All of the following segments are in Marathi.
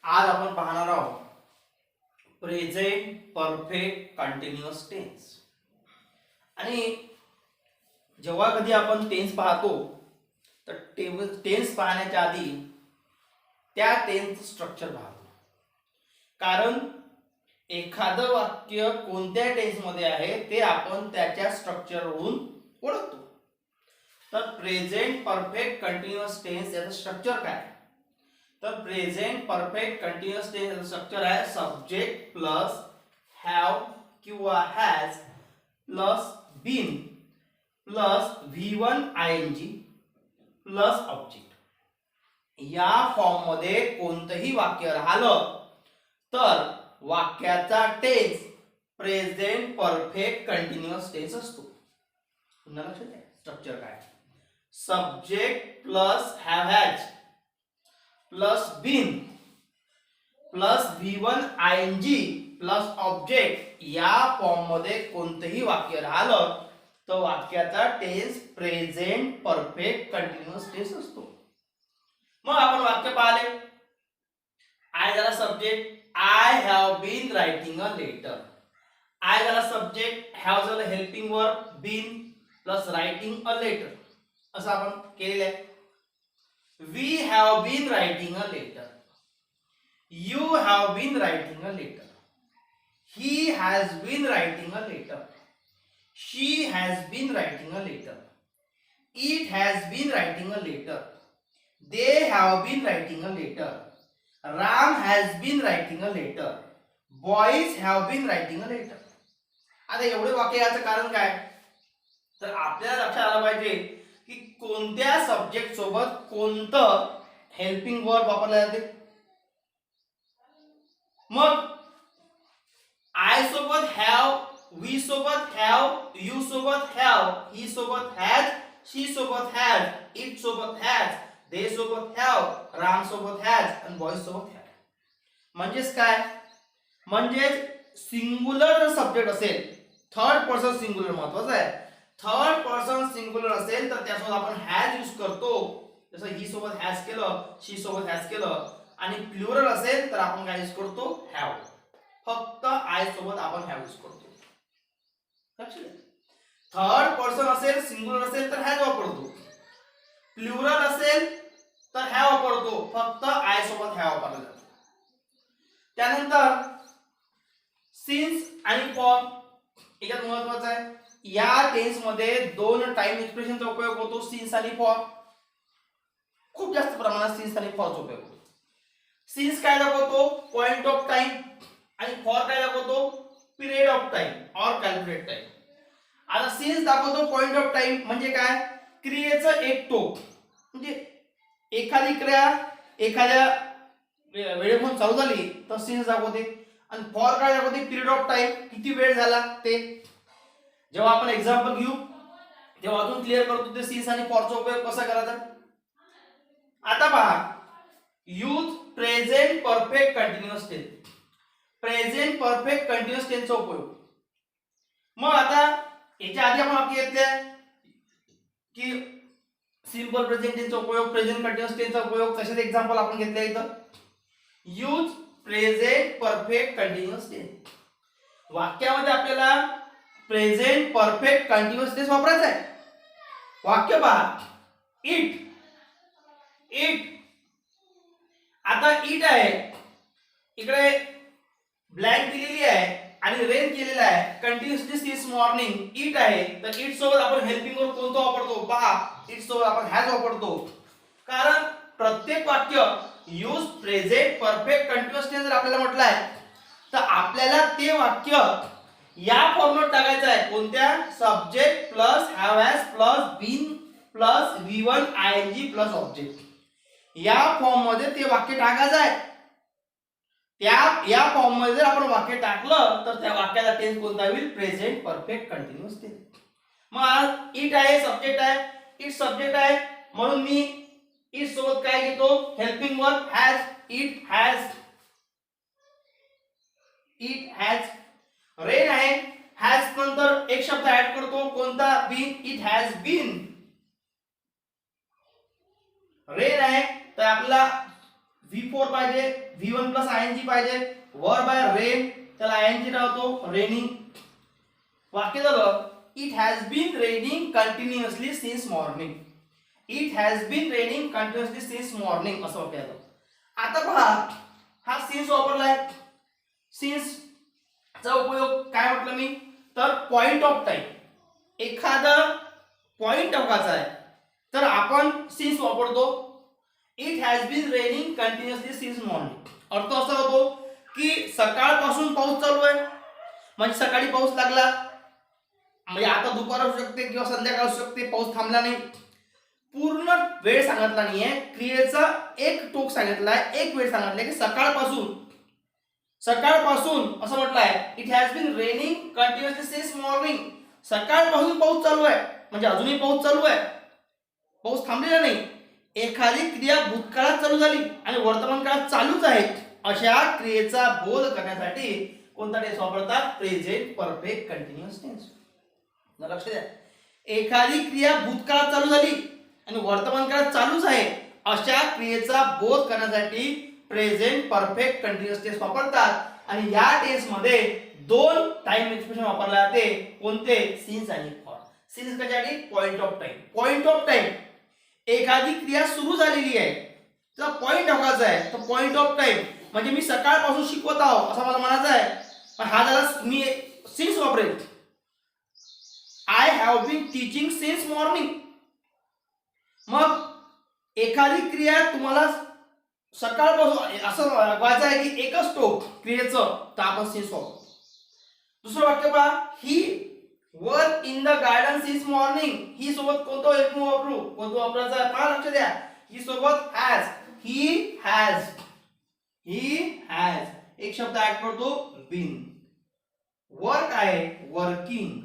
आज आपण पाहणार आहोत प्रेझेंट परफेक्ट कंटिन्युअस टेन्स. आणि जेव्हा कधी आपण टेन्स पाहतो तर टेन्स पाहण्याच्या आधी त्या टेन्सचं स्ट्रक्चर पाहतो. कारण एखादं वाक्य कोणत्या टेन्समध्ये आहे ते आपण त्याच्या स्ट्रक्चरवरून ओळखतो. तर प्रेझेंट परफेक्ट कंटिन्युअस टेन्स याचं स्ट्रक्चर काय? तर प्रेझेंट परफेक्ट कंटिन्युअस टेन्स याचं स्ट्रक्चर आहे सब्जेक्ट प्लस हॅव किंवा has plus been plus V1 ING plus object. या फॉर्म मध्ये कोणतंही वाक्य राहिलं तर वाक्याचा tense present perfect continuous tense असतो. पुन्हा लक्षात आहे स्ट्रक्चर काय? Subject plus have has plus been plus V1 ING plus object. या फॉर्म मध्ये कोणतंही वाक्य राहिलं तर वाक्याचा tense present perfect continuous tense असतो. मग आपण वाक्य पाहिले. आय झाला subject, I have been writing a letter. I झाला सब्जेक्ट, हॅव झालं helping verb, been plus writing a letter असं आपण केलेलं आहे. We have been writing a letter, you have been writing a letter, he has been writing a letter, she has been writing a letter, it has been writing a letter, they have been writing a letter, Ram has been writing a letter, boys have been writing a letter. आता एवढे वाक्य याचं कारण काय? तर आपल्याला लक्षात आलं पाहिजे की कोणत्या सब्जेक्ट सोबत कोणतं हेल्पिंग वर्ब वापरले जाते. मग आय सोबत हॅव, वी सोबत हॅव, यू सोबत हॅव, ही सोबत हॅज, शी सोबत हॅज, इट सोबत हॅज, दे सोबत हॅव, राम सोबत हॅज आणि बॉयज सोबत हॅव. म्हणजेच काय? म्हणजेच सिंग्युलर जर सब्जेक्ट असेल, थर्ड पर्सन सिंग्युलर महत्वाचं आहे. थर्ड पर्सन सिंग्युलर असेल तर त्यासोबत आपण हॅज यूज करतो. जसं ही सोबत हॅज केलं, शी सोबत हॅज केलं. आणि प्लुरल असेल तर आपण काय यूज करतो? हॅव. फक्त आय सोबत आपण हॅव यूज करतो. थर्ड पर्सन असेल, सिंग्युलर असेल तर हॅज वापरतो. प्लुरल असेल तर हॅव वापरतो. फक्त आय सोबत हॅव वापरला जातो. त्यानंतर सिन्स आणि फॉर यात महत्त्वाचं आहे. या टेन्स मध्ये दोन टाइम एक्सप्रेशनचा उपयोग होतो, सिन्स आणि फॉर. खूप जास्त प्रमाणात सिन्स आणि फॉरचा उपयोग होतो. सिन्स काय दाखवतो? Point of time. आणि फॉर काय दाखवतो? पिरियड ऑफ टाइम और कॅल्क्युलेट टाइम. आता सिन्स दाखवतो पॉइंट ऑफ टाइम म्हणजे काय? क्रियेचं एक टोक, म्हणजे एखादी क्रिया एखाद्या वेळेपासून चालू झाली तर सिन्स दाखवते. आणि फॉर काय दाखवते? पिरियड ऑफ टाइम, किती वेळ झाला ते. जेव्हा आपण एक्झाम्पल घेऊ तेव्हा अजून क्लिअर करतो ते सिन्स आणि फॉरचा उपयोग कसा करायचा. आता पहा, use present perfect continuous tense. Present perfect continuous टेन्सचा उपयोग. मग आता याच्या आधी आपण वाक्य घेतले की सिंपल प्रेझेंट टेन्सचा उपयोग, प्रेझेंट कंटिन्युअस टेन्सचा उपयोग. तसेच एक्झाम्पल आपण घेतले इथं. Use present perfect continuous tense. वाक्यामध्ये आपल्याला प्रेझेंट परफेक्ट कंटिन्युअस टेन्स वापरायचा आहे. वाक्य पहा, इट. इट आता इट आहे, इकडे ब्लँक दिलेली आहे आणि रेन केलेला आहे. कंटिन्युअसली सिन्स मॉर्निंग इट आहे, तर इट सोबत आपण हेल्पिंग वर्ब कोणतं वापरतो? पहा, इट सोबत आपण हॅज वापरतो. कारण प्रत्येक वाक्य use present perfect continuous tense जर आपल्याला म्हटलं आहे तर आपल्याला ते वाक्य या फॉर्ममध्ये टाकायचं आहे. कोणत्या? Subject plus have has plus been plus V1 ING plus object. या फॉर्म मध्ये ते वाक्य टाकायचं आहे. या फॉर्म मध्ये जर आपण वाक्य टाकलं तर त्या वाक्याचा टेन्स कोणता होईल? Present perfect continuous tense. मग इट आहे, सब्जेक्ट आहे, इट सब्जेक्ट आहे म्हणून मी इट सोबत काय घेतो? Helping verb has, it has. It has. Rain आहे, हॅज नंतर एक शब्द ऍड करतो, कोणता? Been. It has been. Rain आहे तर आपला V4 पाहिजे, V1 प्लस आयएनजी पाहिजे, वर बाय रेन त्याला आयएनजी राहतो रेनिंग. वाक्य झालं it has been raining continuously since morning. It has been raining continuously since morning असं वाक्य आलं. आता पहा हा सिन्स वापरलाय. सिन्स चा उपयोग काय म्हटलं मी तर पॉइंट ऑफ टाइम. एखादा पॉइंट टाकायचा आहे तर आपण सिन्स वापरतो. It has been raining continuously since morning. अर्थ असा होतो की सकाळपासून पाऊस चालू आहे म्हणजे सकाळी पाऊस लागला म्हणजे आता दुपार असू शकते किंवा संध्याकाळ असू शकते, पाऊस थांबला नाही. पूर्ण वेळ सांगितला नाहीये, क्रियेचा एक टोक सांगितलाय, एक वेळ सांगितलाय की सकाळपासून असं म्हटलंय it has been raining continuously since morning. सकाळपासून पाऊस चालू आहे म्हणजे अजूनही पाऊस चालू आहे, पाऊस थांबलेला नाही. एखादी क्रिया भूतकाळात चालू झाली आणि वर्तमान काळात चालूच आहे अशा क्रियेचा बोध करण्यासाठी कोणता टेन्स वापरतात प्रेझेंट परफेक्ट कंटिन्युअस टेन्स. लक्ष द्या, एखादी क्रिया भूतकाळात चालू झाली आणि वर्तमान काळात चालूच आहे अशा क्रियेचा बोध करण्यासाठी प्रेझेंट परफेक्ट कंटिन्युअस टेन्स वापरतात. आणि या टेन्स मध्ये दोन टाइम एक्सप्रेशन वापरले जाते. कोणते सिन्स आणि फॉर. सिन्स कशासाठी point of time. Point of time एखादी क्रिया सुरू झालेली आहे त्याचा पॉइंट टाकायचा आहे तर पॉइंट ऑफ टाइम म्हणजे मी सकाळपासून शिकवत आहो असं मला म्हणायचं आहे. पण हा झाला मी सिन्स वापरेल. I have been teaching since morning. मग एखादी क्रिया तुम्हाला सकाळपासून असं व्हायचं आहे की एकच टोक क्रियेचं तर आपण सिन्स वापरू. दुसरं वाक्य पहा he work in the garden since morning. ही सोबत कोणतं एक वापरू, कोणतं वापरायचं आहे पहा. लक्ष द्या, ही सोबत हॅज. ही हॅज एक शब्द ऍड करतो बीन. वर्क आहे वर्किंग.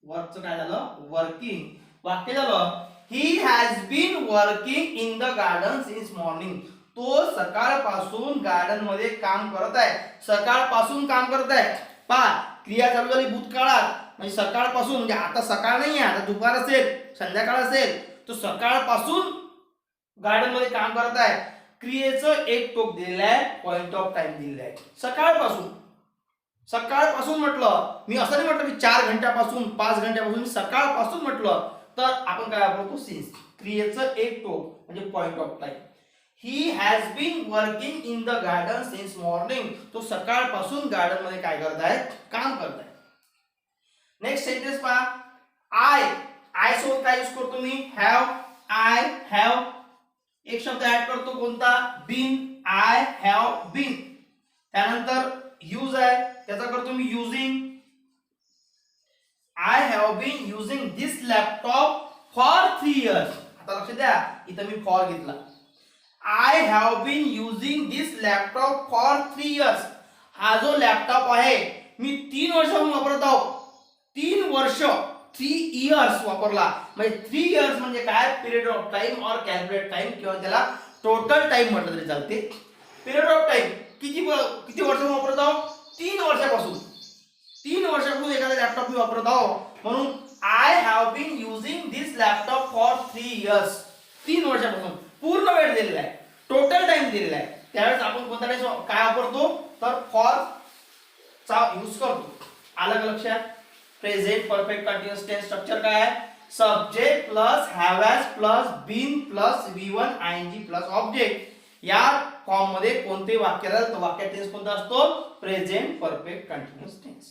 वर्कचं काय झालं वर्किंग. वाक्य झालं he has been working in the garden since morning. तो सकाळपासून गार्डन मध्ये काम करत आहे. सकाळपासून काम करत आहे. पहा क्रिया चालू झाली भूतकाळात म्हणजे सकाळपासून म्हणजे आता सकाळ नाही आहे, आता दुपार असेल संध्याकाळ असेल तो सकाळपासून गार्डन मध्ये काम करत आहे. क्रियेचं एक टोक दिलेलं आहे, पॉइंट ऑफ टाइम दिलेला आहे. सकाळपासून म्हटलं मी असं नाही म्हटलं की 4 घंट्यापासून 5 घंट्यापासून, सकाळपासून म्हटलं तर आपण काय वापरतो सिन्स. क्रियेचं एक टोक म्हणजे point of time. He has been working in the garden since morning. तो सकाळपासून गार्डन मध्ये काय करत आहे काम करत आहे. नेक्स्ट सेंटेन्स पहा. आय सोबत काय यूज करतो मी हॅव. आय हॅव एक शब्द ऍड करतो कोणता बीन. I have been. त्यानंतर यूज आहे त्याचा करतो मी using. I have been using this laptop for 3 years. आता लक्ष द्या इथं मी फॉर घेतला. I have been using this laptop for 3 years. हा जो लॅपटॉप आहे मी 3 वर्षापासून वापरत आहो. 3 वर्ष 3 years वापरला म्हणजे 3 years म्हणजे काय पिरियड ऑफ टाइम और कॅल्क्युलेट टाइम किंवा त्याला टोटल टाइम म्हटलं तरी चालते. पिरियड ऑफ टाइम किती वर्षापासून वापरत आहो 3 वर्षापासून. 3 वर्षापासून एखादा लॅपटॉप मी वापरत आहो म्हणून I have been using this laptop for 3 years. 3 वर्षापासून पूर्ण वेळ दिलेला आहे, टोटल टाइम दिलेला आहे. त्यावेळेस आपण कोणता काय वापरतो तर फॉर चा यूज करतो. आलं का लक्षात. Present perfect continuous tense structure काय आहे subject plus have has plus been plus V1 ING plus object. या फॉर्म मध्ये कोणते वाक्य राहील तर वाक्य टेन्स कोणता असतो प्रेझेंट परफेक्ट कंटिन्युअस टेन्स.